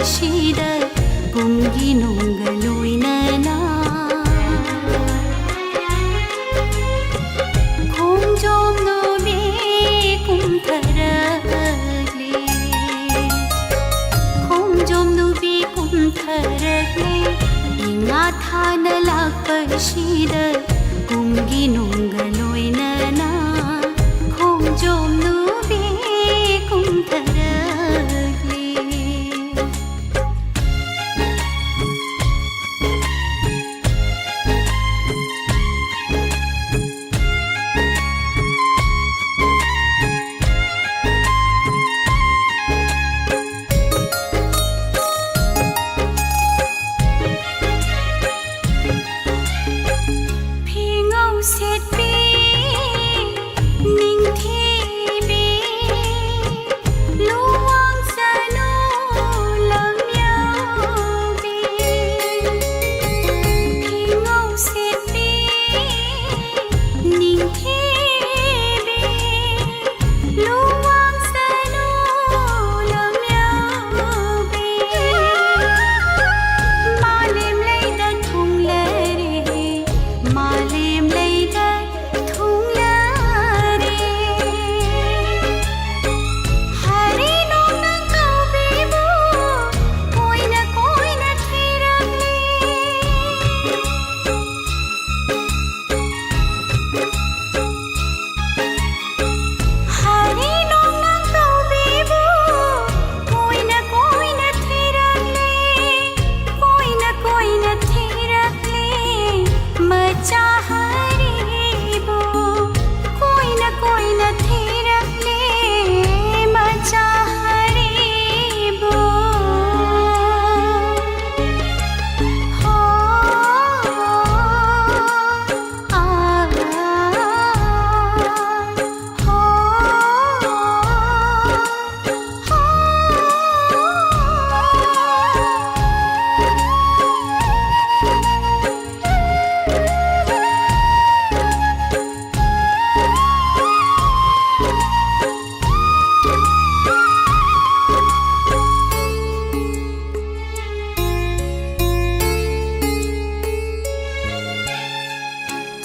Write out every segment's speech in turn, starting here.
ꯂꯥꯛꯄꯁꯤꯗ ꯄꯨꯡꯒꯤ ꯅꯨꯡꯒ ꯂꯣꯏꯅꯅ ꯈꯣꯡꯖꯣꯝ ꯅꯨꯕꯤ ꯀꯨꯝꯊꯔꯛꯂꯦ ꯈꯣꯡꯖꯣꯝ ꯅꯨꯕꯤ ꯀꯨꯝꯊꯔꯛꯂꯦ ꯏꯉꯥ ꯊꯥꯅ ꯂꯥꯛꯄꯁꯤꯗ ꯄꯨꯡꯒꯤ ꯅꯨꯡꯒ ꯂꯣꯏꯅꯅ Khongjom ꯅꯨꯕꯤ ꯀꯨꯝꯊꯔꯛꯂꯦ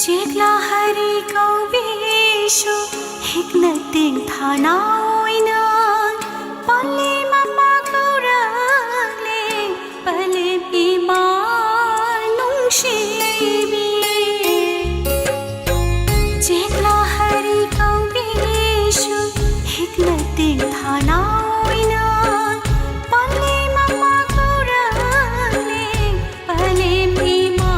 Chekla hari kauvishu hikna ting thana oina pale mama kauragle pale bima nungshibi Chekla hari kauvishu hikna ting thana oina pale mama kauragle pale bima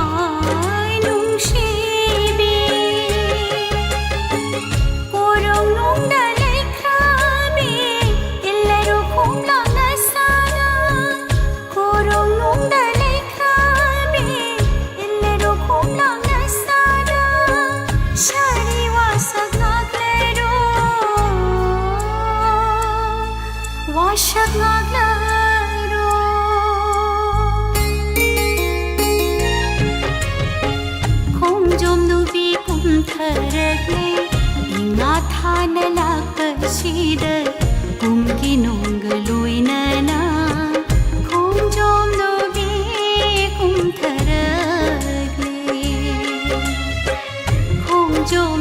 Khomjom nubi kumtharagle inga thana lakashida kumgi nunga loinana Khomjom nubi kumtharagle Khomjom